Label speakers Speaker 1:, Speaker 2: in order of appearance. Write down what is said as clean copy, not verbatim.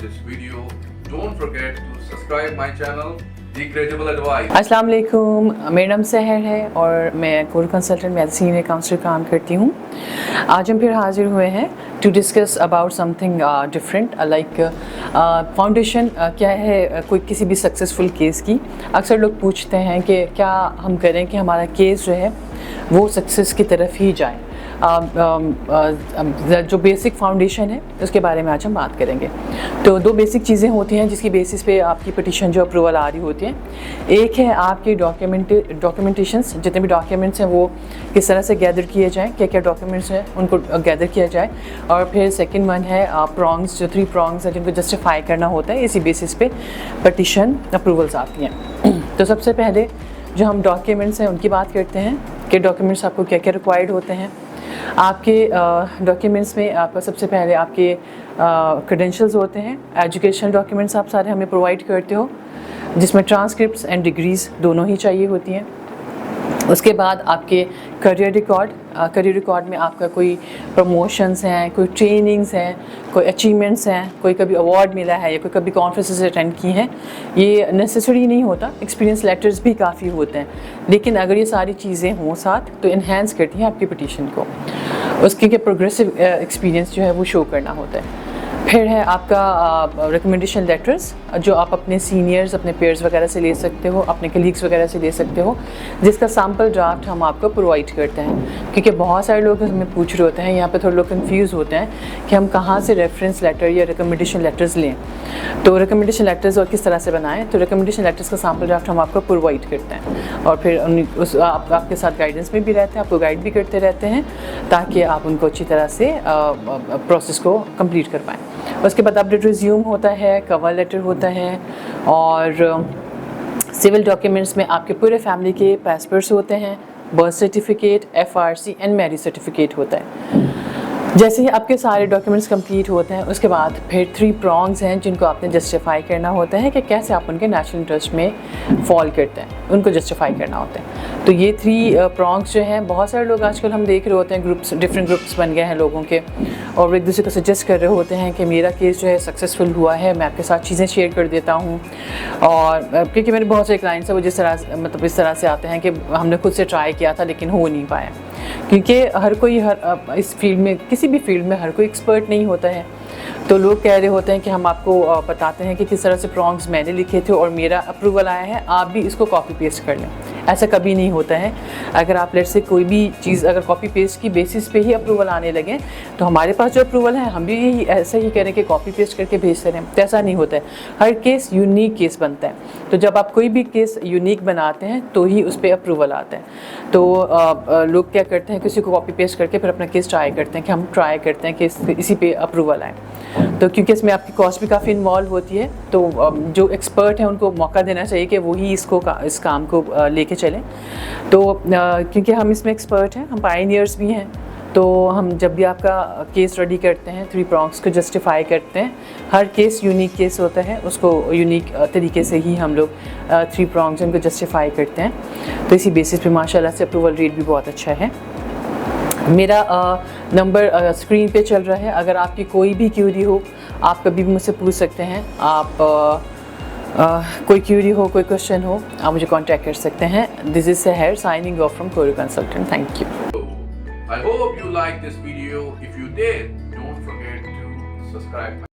Speaker 1: this video, don't forget to subscribe my channel, The Credible Advice.
Speaker 2: अस्सलाम वालेकुम, मेरा नाम सहर है और मैं कोर कंसल्टेंट में सीनियर काउंसलर काम करती हूँ। आज हम फिर हाजिर हुए हैं to discuss about something different like foundation क्या है कोई किसी भी सक्सेसफुल केस की। अक्सर लोग पूछते हैं कि क्या हम करें कि हमारा केस जो है वो सक्सेस की तरफ ही जाए। जो बेसिक फाउंडेशन है उसके बारे में आज हम बात करेंगे। तो दो बेसिक चीज़ें होती हैं जिसकी बेसिस पे आपकी पिटीशन जो अप्रूवल आ रही होती है। एक है आपके डॉक्यूमेंटेशंस, जितने भी डॉक्यूमेंट्स हैं वो किस तरह से गैदर किए जाएँ, क्या क्या डॉक्यूमेंट्स हैं उनको गैदर किया जाए। और फिर सेकंड वन है प्रॉन्ग्स, जो 3 प्रॉन्ग्स हैं जिनको जस्टिफाई करना होता है। इसी बेसिस पे पिटीशन अप्रूवल्स आती हैं। तो सबसे पहले जो हम डॉक्यूमेंट्स हैं उनकी बात करते हैं कि डॉक्यूमेंट्स आपको क्या क्या रिक्वायर्ड होते हैं। आपके डॉक्यूमेंट्स में आपका सबसे पहले आपके क्रेडेंशियल्स होते हैं। एजुकेशनल डॉक्यूमेंट्स आप सारे हमें प्रोवाइड करते हो, जिसमें ट्रांसक्रिप्ट्स एंड डिग्रीज़ दोनों ही चाहिए होती हैं। उसके बाद आपके करियर रिकॉर्ड में आपका कोई प्रमोशंस हैं, कोई ट्रेनिंग्स हैं, कोई अचीवमेंट्स हैं, कोई कभी अवार्ड मिला है या कोई कभी कॉन्फ्रेंसेस अटेंड की हैं। ये नेसेसरी नहीं होता, एक्सपीरियंस लेटर्स भी काफ़ी होते हैं, लेकिन अगर ये सारी चीज़ें हों साथ तो इन्हेंस करती हैं आपकी पिटीशन को। उसके के प्रोग्रेसिव एक्सपीरियंस जो है वो शो करना होता है। फिर है आपका रिकमेंडेशन लेटर्स, जो आप अपने सीनियर्स, अपने पेयर्स वगैरह से ले सकते हो, अपने कलीग्स वगैरह से ले सकते हो, जिसका सैम्पल ड्राफ्ट हम आपको प्रोवाइड करते हैं। क्योंकि बहुत सारे लोग हमें पूछ रहे होते हैं, यहाँ पे थोड़े लोग कंफ्यूज होते हैं कि हम कहाँ से रेफरेंस लेटर या रिकमेंडेशन लेटर्स लें। तो रिकमेंडेशन लेटर्स और किस तरह से बनाएं, तो रिकमेंडेशन लेटर्स का सैम्पल ड्राफ्ट हम आपको प्रोवाइड करते हैं और फिर आपके साथ गाइडेंस में भी रहते हैं, आपको गाइड भी करते रहते हैं ताकि आप उनको अच्छी तरह से प्रोसेस को कंप्लीट कर पाएँ। उसके बाद अपडेट रिज्यूम होता है, कवर लेटर होता है और सिविल डॉक्यूमेंट्स में आपके पूरे फैमिली के पासपोर्ट्स होते हैं, birth certificate, FRC and marriage certificate होता है। जैसे ही आपके सारे डॉक्यूमेंट्स कंप्लीट होते हैं उसके बाद फिर 3 प्रॉन्ग्स हैं जिनको आपने जस्टिफाई करना होता है कि कैसे आप उनके नेशनल इंटरेस्ट में फॉल करते हैं, उनको जस्टिफाई करना होता है। तो ये 3 प्रॉन्ग्स जो हैं, बहुत सारे लोग आजकल हम देख रहे होते हैं ग्रुप्स, डिफरेंट ग्रुप्स बन गए हैं लोगों के, और वो एक दूसरे को सजेस्ट कर रहे होते हैं कि मेरा केस जो है सक्सेसफुल हुआ है, मैं आपके साथ चीज़ें शेयर कर देता हूँ। और क्योंकि मेरे बहुत सारे क्लाइंट्स हैं वो जिस तरह मतलब इस तरह से आते हैं कि हमने खुद से ट्राई किया था लेकिन हो नहीं पाया, क्योंकि हर कोई इस फील्ड में, किसी भी फील्ड में हर कोई एक्सपर्ट नहीं होता है। तो लोग कह रहे होते हैं कि हम आपको बताते हैं कि किस तरह से प्रॉन्ग्स मैंने लिखे थे और मेरा अप्रूवल आया है, आप भी इसको कॉपी पेस्ट कर लें। ऐसा कभी नहीं होता है। अगर आप लेट से कोई भी चीज़ अगर कॉपी पेस्ट की बेसिस पे ही अप्रूवल आने लगे तो हमारे पास जो अप्रूवल है हम भी यही ऐसा ही करें कि कॉपी पेस्ट करके भेजते रहें, तो ऐसा नहीं होता है। हर केस यूनिक केस बनता है। तो जब आप कोई भी केस यूनिक बनाते हैं तो ही उस पर अप्रूवल आता है। तो लोग क्या करते हैं, किसी को कॉपी पेस्ट करके फिर अपना केस ट्राई करते हैं कि हम ट्राई करते हैं कि इसी पे अप्रूवल आए। तो क्योंकि इसमें आपकी कॉस्ट भी काफ़ी इन्वॉल्व होती है, तो जो एक्सपर्ट हैं उनको मौका देना चाहिए कि वही इस काम को लेके चलें। तो क्योंकि हम इसमें एक्सपर्ट हैं, हम पायनियर्स भी हैं, तो हम जब भी आपका केस रेडी करते हैं 3 प्रॉन्ग्स को जस्टिफाई करते हैं। हर केस यूनिक केस होता है, उसको यूनिक तरीके से ही हम लोग 3 प्रॉन्ग्स उनको जस्टिफाई करते हैं। तो इसी बेसिस पे माशाल्लाह से अप्रूवल रेट भी बहुत अच्छा है। मेरा नंबर स्क्रीन पे चल रहा है। अगर आपकी कोई भी क्यूरी हो आप कभी भी मुझसे पूछ सकते हैं। आप कोई क्यूरी हो, कोई क्वेश्चन हो, आप मुझे कांटेक्ट कर सकते हैं। दिस इज सहर signing off from core consultant. Thank you.
Speaker 1: I hope you like this video. If you did, don't forget to subscribe.